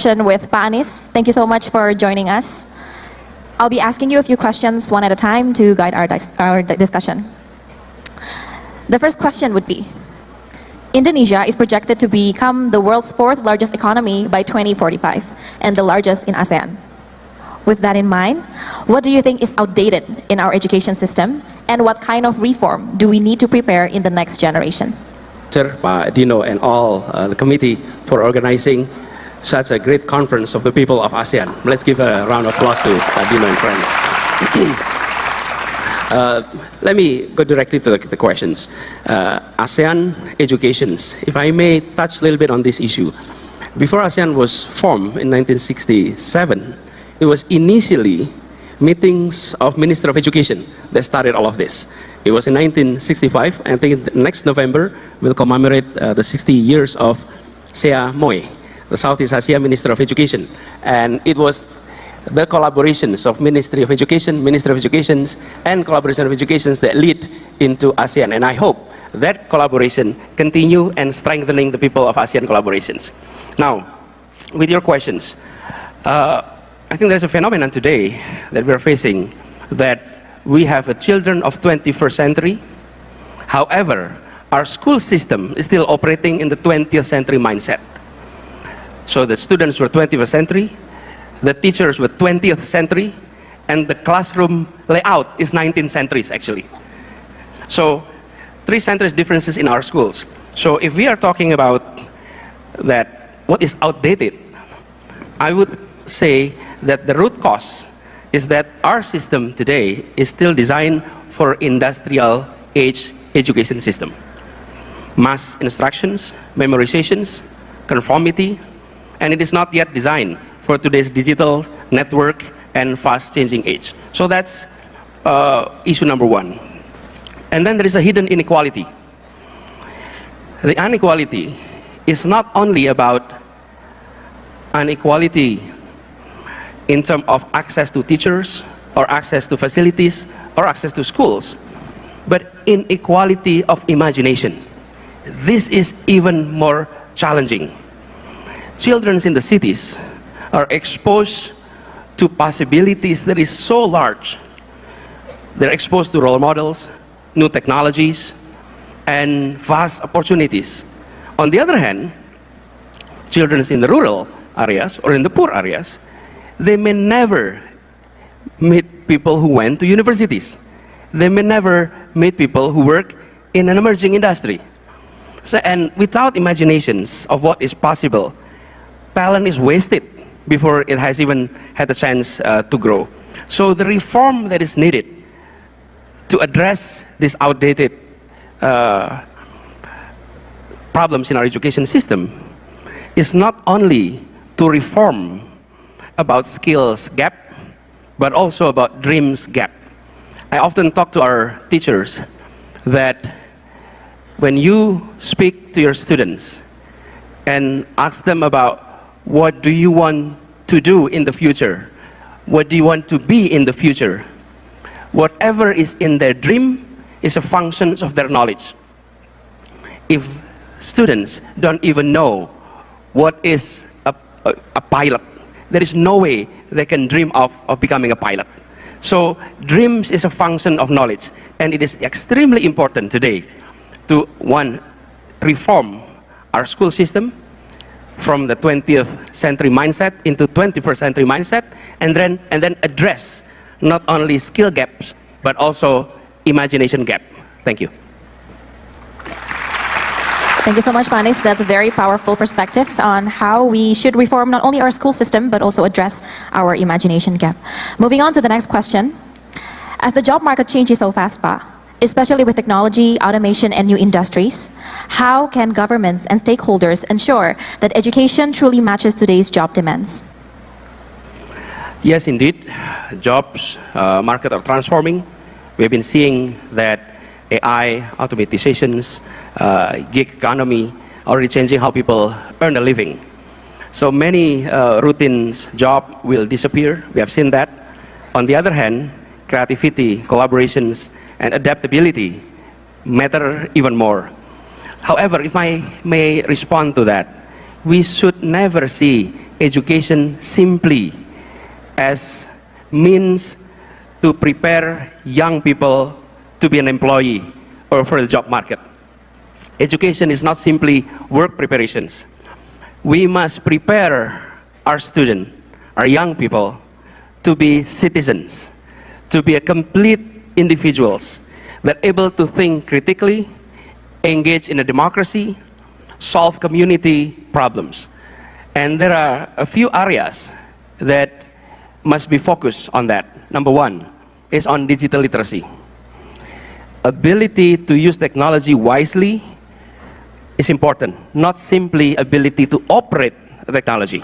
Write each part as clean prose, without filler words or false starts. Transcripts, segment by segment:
session with Pak Anies. Thank you so much for joining us. I'll be asking you a few questions one at a time to guide our discussion. The first question would be, Indonesia is projected to become the world's fourth largest economy by 2045 and the largest in ASEAN. With that in mind, what do you think is outdated in our education system, and what kind of reform do we need to prepare in the next generation? Sir, Pak Dino and all the committee for organizing such a great conference of the people of ASEAN. Let's give a round of applause to Pak Dino and friends. Let me go directly to the questions. ASEAN educations, if I may touch a little bit on this issue. Before ASEAN was formed in 1967, it was initially meetings of Minister of Education that started all of this. It was in 1965, and I think next November we'll commemorate the 60 years of Sea Moy, the Southeast Asia Minister of Education. And it was the collaborations of Ministry of Education, Minister of Educations, and collaboration of educations that lead into ASEAN. And I hope that collaboration continue and strengthening the people of ASEAN collaborations. Now, with your questions, I think there's a phenomenon today that we're facing, that we have a children of 21st century. However, our school system is still operating in the 20th century mindset. So the students were 21st century, the teachers were 20th century, and the classroom layout is 19th centuries actually. So 3 centuries differences in our schools. So if we are talking about that, what is outdated, I would say that the root cause is that our system today is still designed for industrial age education system. Mass instructions, memorizations, conformity, and it is not yet designed for today's digital network and fast changing age. So that's issue number 1. And then there is a hidden inequality. The inequality is not only about inequality in terms of access to teachers, or access to facilities, or access to schools, but inequality of imagination. This is even more challenging. Children in the cities are exposed to possibilities that is so large. They're exposed to role models, new technologies, and vast opportunities. On the other hand, children in the rural areas or in the poor areas, they may never meet people who went to universities. They may never meet people who work in an emerging industry. So, and without imaginations of what is possible, talent is wasted before it has even had a chance to grow. So the reform that is needed to address these outdated problems in our education system is not only to reform about skills gap, but also about dreams gap. I often talk to our teachers that when you speak to your students and ask them about what do you want to do in the future, what do you want to be in the future, whatever is in their dream is a function of their knowledge. If students don't even know what is a pilot, there is no way they can dream of becoming a pilot. So dreams is a function of knowledge, and it is extremely important today to, one, reform our school system from the 20th century mindset into 21st century mindset, and then address not only skill gaps but also imagination gap. Thank you. Thank you so much, Pak Anies. That's a very powerful perspective on how we should reform not only our school system, but also address our imagination gap. Moving on to the next question. As the job market changes so fast, Pa, especially with technology, automation, and new industries, how can governments and stakeholders ensure that education truly matches today's job demands? Yes, indeed. Jobs market are transforming. We've been seeing that AI, automatizations, gig economy already changing how people earn a living. So many routine jobs will disappear. We have seen that. On the other hand, creativity, collaborations, and adaptability matter even more. However, if I may respond to that, we should never see education simply as means to prepare young people to be an employee or for the job market. Education is not simply work preparations. We must prepare our students, our young people, to be citizens, to be a complete individuals that are able to think critically, engage in a democracy, solve community problems. And there are a few areas that must be focused on that. Number one is on digital literacy. Ability to use technology wisely is important, not simply ability to operate technology.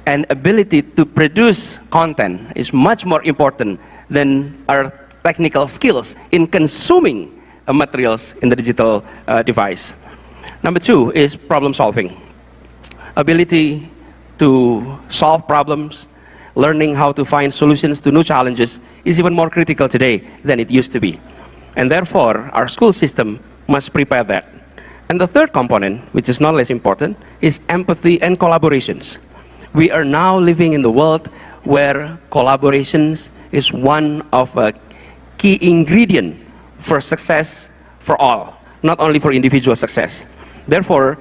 And ability to produce content is much more important than our technical skills in consuming materials in the digital device. Number two is problem solving. Ability to solve problems, learning how to find solutions to new challenges is even more critical today than it used to be. And therefore, our school system must prepare that. And the third component, which is not less important, is empathy and collaborations. We are now living in the world where collaborations is one of a key ingredient for success for all, not only for individual success. Therefore,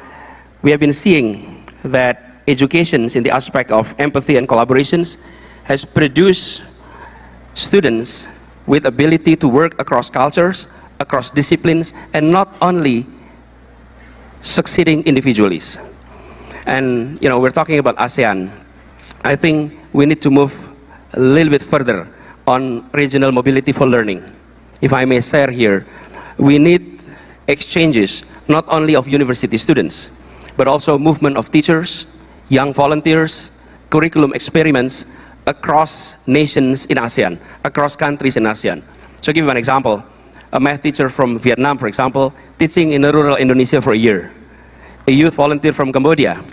we have been seeing that education in the aspect of empathy and collaborations has produced students with ability to work across cultures, across disciplines, and not only succeeding individually. And we're talking about ASEAN. I think we need to move a little bit further on regional mobility for learning. If I may share here, we need exchanges not only of university students, but also movement of teachers, young volunteers, curriculum experiments across nations in ASEAN, across countries in ASEAN. So give you an example. A math teacher from Vietnam, for example, teaching in rural Indonesia for a year. A youth volunteer from Cambodia,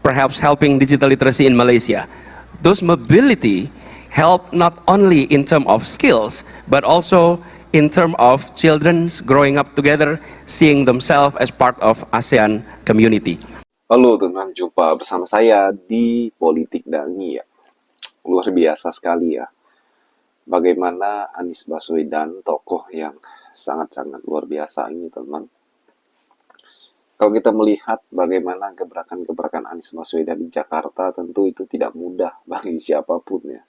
perhaps helping digital literacy in Malaysia. Those mobility help not only in terms of skills, but also in terms of children growing up together, seeing themselves as part of ASEAN community. Halo teman, jumpa bersama saya di Politik Dunia. Luar biasa sekali ya. Bagaimana Anies Baswedan, tokoh yang sangat-sangat luar biasa ini teman. Kalau kita melihat bagaimana gebrakan-gebrakan Anies Baswedan di Jakarta, tentu itu tidak mudah bagi siapapun ya.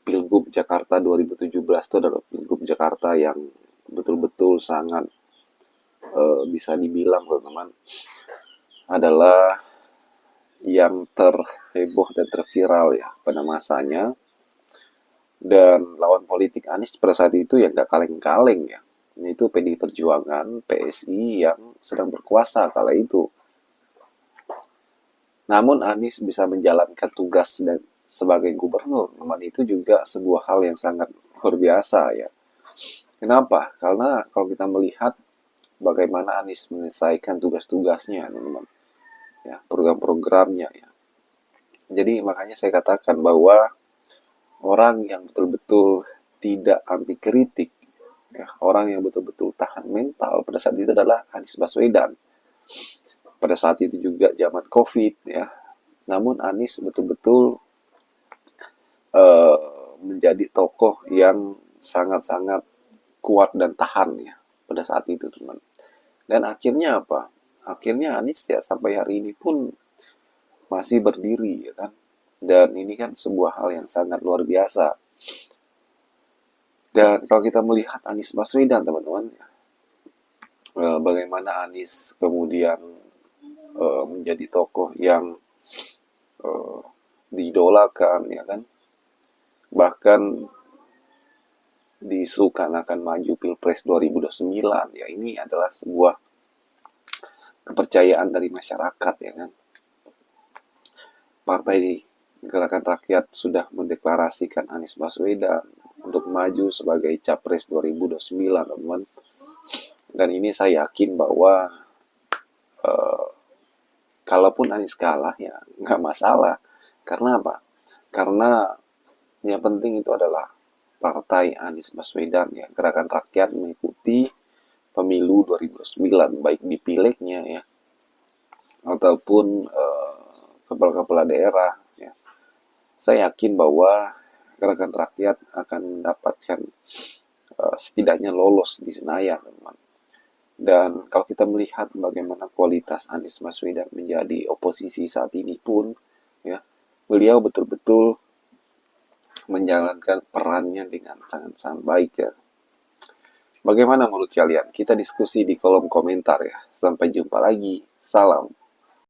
Pilgub Jakarta 2017 itu adalah Pilgub Jakarta yang betul-betul sangat bisa dibilang teman-teman adalah yang terheboh dan terviral ya pada masanya, dan lawan politik Anies pada saat itu ya nggak kaleng-kaleng ya, yaitu PDI Perjuangan, PSI yang sedang berkuasa kala itu. Namun Anies bisa menjalankan tugas dan sebagai gubernur, teman, itu juga sebuah hal yang sangat luar biasa ya. Kenapa? Karena kalau kita melihat bagaimana Anies menyelesaikan tugas-tugasnya, teman-teman, ya, program-programnya, ya. Jadi makanya saya katakan bahwa orang yang betul-betul tidak anti kritik, ya, orang yang betul-betul tahan mental pada saat itu adalah Anies Baswedan. Pada saat itu juga zaman COVID, ya. Namun Anies betul-betul menjadi tokoh yang sangat-sangat kuat dan tahan ya pada saat itu, teman. Dan akhirnya apa? Akhirnya Anies ya sampai hari ini pun masih berdiri ya kan. Dan ini kan sebuah hal yang sangat luar biasa. Dan kalau kita melihat Anies Baswedan, teman-teman, ya, bagaimana Anies kemudian menjadi tokoh yang diidolakan ya kan. Bahkan diisukan akan maju Pilpres 2029 ya, ini adalah sebuah kepercayaan dari masyarakat ya kan. Partai Gerakan Rakyat sudah mendeklarasikan Anies Baswedan untuk maju sebagai Capres 2029, teman. Dan ini saya yakin bahwa kalaupun Anies kalah ya nggak masalah. Karena apa? Karena yang penting itu adalah partai Anies Baswedan ya, Gerakan Rakyat mengikuti pemilu 2009, baik di pilegnya ya ataupun kepala-kepala daerah, ya, saya yakin bahwa gerakan rakyat akan mendapatkan setidaknya lolos di Senayan, teman. Dan kalau kita melihat bagaimana kualitas Anies Baswedan menjadi oposisi saat ini pun, ya, beliau betul-betul menjalankan perannya dengan sangat-sangat baik, ya. Bagaimana menurut kalian? Kita diskusi di kolom komentar, ya. Sampai jumpa lagi. Salam.